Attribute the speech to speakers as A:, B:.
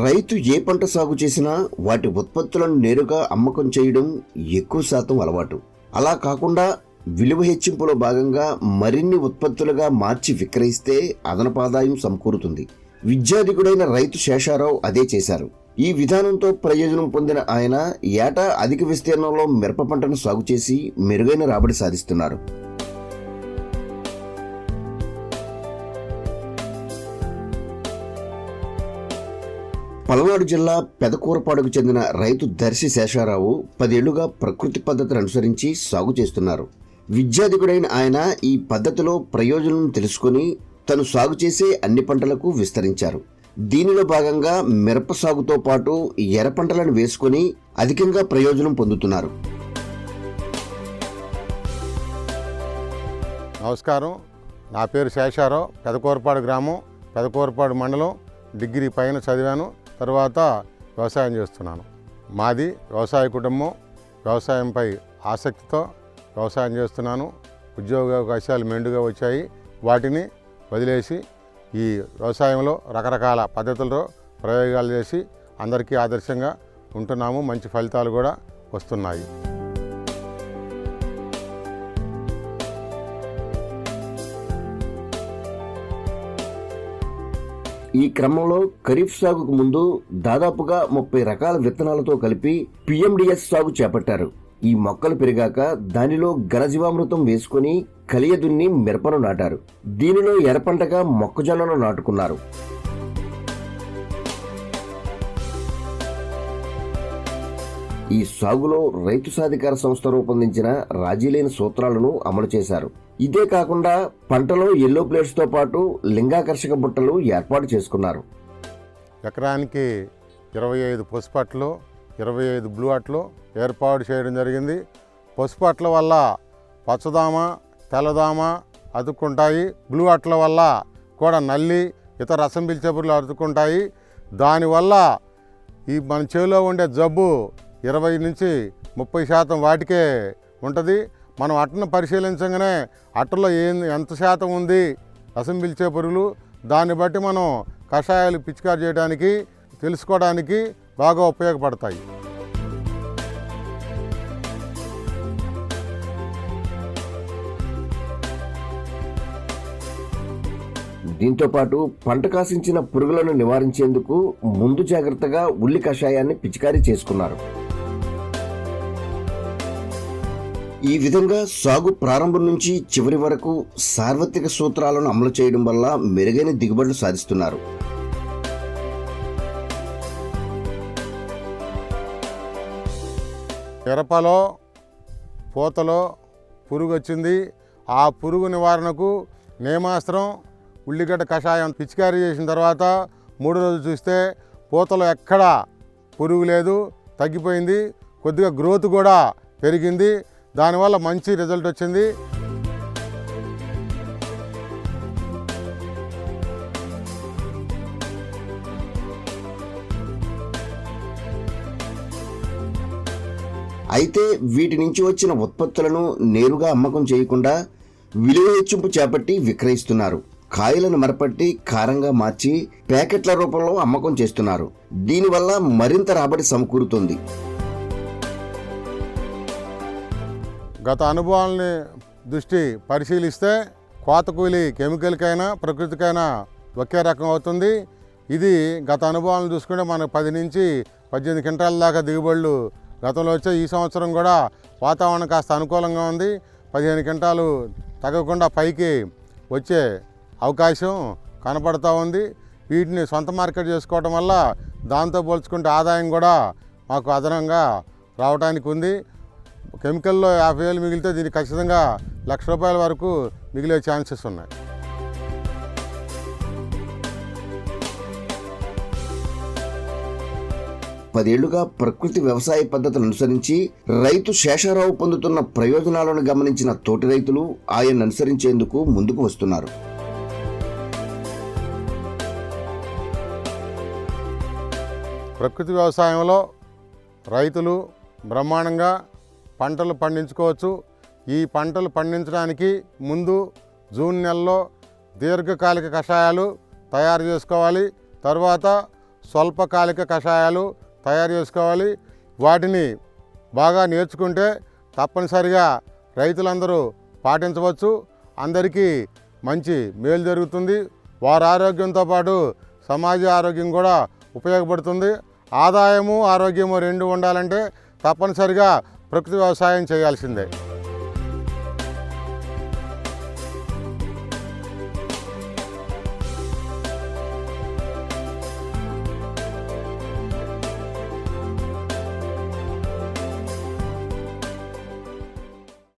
A: రైతు ఏ పంట సాగు చేసినా వాటి ఉత్పత్తులను నేరుగా అమ్మకం చేయడం ఎక్కువ శాతం అలవాటు. అలా కాకుండా విలువ హెచ్చింపులో భాగంగా మరిన్ని ఉత్పత్తులుగా మార్చి విక్రయిస్తే అదనపు ఆదాయం సమకూరుతుంది. విద్యాధికుడైన రైతు శేషారావు అదే చేశారు. ఈ విధానంతో ప్రయోజనం పొందిన ఆయన ఏటా అధిక విస్తీర్ణంలో మిరప పంటను సాగు చేసి మెరుగైన రాబడి సాధిస్తున్నారు. పల్నాడు జిల్లా పెదకూరపాడుకు చెందిన రైతు దర్శి శేషారావు 10 ఏళ్లుగా ప్రకృతి పద్ధతిని అనుసరించి సాగు చేస్తున్నారు. విద్యాధికుడైన ఆయన ఈ పద్ధతిలో ప్రయోజనం తెలుసుకుని తను సాగు చేసే అన్ని పంటలకు విస్తరించారు. దీనిలో భాగంగా మిరప సాగుతో పాటు ఎర్ర పంటలను వేసుకుని అధికంగా ప్రయోజనం పొందుతున్నారు.
B: నమస్కారం, నా పేరు శేషారావు. పెదకూరపాడు గ్రామం, పెదకూరపాడు మండలం. డిగ్రీ పైన చదివాను. తర్వాత వ్యవసాయం చేస్తున్నాను. మాది వ్యవసాయ కుటుంబం. వ్యవసాయంపై ఆసక్తితో వ్యవసాయం చేస్తున్నాను. ఉద్యోగ అవకాశాలు మెండుగా వచ్చాయి. వాటిని వదిలేసి ఈ వ్యవసాయంలో రకరకాల పద్ధతుల్లో ప్రయోగాలు చేసి అందరికీ ఆదర్శంగా ఉంటున్నాము. మంచి ఫలితాలు కూడా వస్తున్నాయి.
A: ఈ క్రమంలో ఖరీఫ్ సాగుకు ముందు దాదాపుగా 30 రకాల విత్తనాలతో కలిపి PMDS సాగు చేపట్టారు. ఈ మొక్కలు పెరిగాక దానిలో ఘనజీవామృతం వేసుకుని కలియ దున్ని మిరపను నాటారు. దీనిలో ఎర్రపంటగా మొక్కజొన్నను నాటుకున్నారు. ఈ సాగులో రైతు సాధికార సంస్థ రూపొందించిన రాజీలేని సూత్రాలను అమలు చేశారు. ఇదే కాకుండా పంటలో ఎల్లో ప్లేట్స్ తో పాటు లింగాకర్షక బుట్టలు ఏర్పాటు చేసుకున్నారు.
B: ఎకరానికి 25 పసుపట్లు, 25 బ్లూ అట్లు ఏర్పాటు చేయడం జరిగింది. పసుపట్ల వల్ల పచ్చదామ, తెల్లదామ అతుక్కుంటాయి. బ్లూ అట్ల వల్ల కూడా నల్లి, ఇతర రసం పీల్చే పురుగులు అతుక్కుంటాయి. దానివల్ల ఈ మన చేలో ఉండే జబ్బు 20 నుంచి 30% వాటికే ఉంటుంది. మనం అట్టను పరిశీలించగానే అట్టలో ఎంత శాతం ఉంది రసం పీల్చే పురుగులు, దాన్ని బట్టి మనం కషాయాలు పిచికారి చేయడానికి తెలుసుకోవడానికి బాగా ఉపయోగపడతాయి.
A: దీంతోపాటు పంట కాసించిన పురుగులను నివారించేందుకు ముందు జాగ్రత్తగా ఉల్లి కషాయాన్ని పిచికారీ చేసుకున్నారు. ఈ విధంగా సాగు ప్రారంభం నుంచి చివరి వరకు సార్వత్రిక సూత్రాలను అమలు చేయడం వల్ల మెరుగైన దిగుబడులు సాధిస్తున్నారు.
B: మిరపలో పూతలో పురుగు వచ్చింది. ఆ పురుగు నివారణకు నేమాస్త్రం, ఉల్లిగడ్డ కషాయం పిచికారీ చేసిన తర్వాత 3 రోజులు చూస్తే పూతలో ఎక్కడా పురుగు లేదు, తగ్గిపోయింది. కొద్దిగా గ్రోత్ కూడా పెరిగింది. దానివల్ల మంచి రిజల్ట్ వచ్చింది.
A: అయితే వీటి నుంచి వచ్చిన ఉత్పత్తులను నేరుగా అమ్మకం చేయకుండా విలువ హెచ్చింపు చేపట్టి విక్రయిస్తున్నారు. కాయలను మరపట్టి కారంగా మార్చి ప్యాకెట్ల రూపంలో అమ్మకం చేస్తున్నారు. దీనివల్ల మరింత రాబడి సమకూరుతుంది.
B: గత అనుభవాలని దృష్టి పరిశీలిస్తే కోత కూలి కెమికల్కైనా ప్రకృతికైనా ఒకే రకం అవుతుంది. ఇది గత అనుభవాలను చూసుకుంటే మనకు 10 నుంచి 18 క్వింటాల దాకా దిగుబడులు గతంలో వచ్చే. ఈ సంవత్సరం కూడా వాతావరణం కాస్త అనుకూలంగా ఉంది. 15 క్వింటాలు తగ్గకుండా పైకి వచ్చే అవకాశం కనపడతా ఉంది. వీటిని సొంత మార్కెట్ చేసుకోవడం వల్ల దాంతో పోల్చుకుంటే ఆదాయం కూడా మాకు అదనంగా రావడానికి ఉంది. కెమికల్లో 50,000 మిగిలితే దీనికి ఖచ్చితంగా ₹1,00,000 వరకు మిగిలే ఛాన్సెస్ ఉన్నాయి.
A: పదేళ్లుగా ప్రకృతి వ్యవసాయ పద్ధతులను అనుసరించి రైతు శేషారావు పొందుతున్న ప్రయోజనాలను గమనించిన తోటి రైతులు ఆయన్ని అనుసరించేందుకు ముందుకు వస్తున్నారు.
B: ప్రకృతి వ్యవసాయంలో రైతులు బ్రహ్మాండంగా పంటలు పండించుకోవచ్చు. ఈ పంటలు పండించడానికి ముందు జూన్ నెలలో దీర్ఘకాలిక కషాయాలు తయారు చేసుకోవాలి. తర్వాత స్వల్పకాలిక కషాయాలు తయారు చేసుకోవాలి. వాటిని బాగా నేర్చుకుంటే తప్పనిసరిగా రైతులందరూ పాటించవచ్చు. అందరికీ మంచి మేలు జరుగుతుంది. వారి ఆరోగ్యంతో పాటు సమాజ ఆరోగ్యం కూడా ఉపయోగపడుతుంది. ఆదాయము ఆరోగ్యము రెండు ఉండాలంటే తప్పనిసరిగా ప్రకృతి వ్యవసాయం చేయాల్సిందే.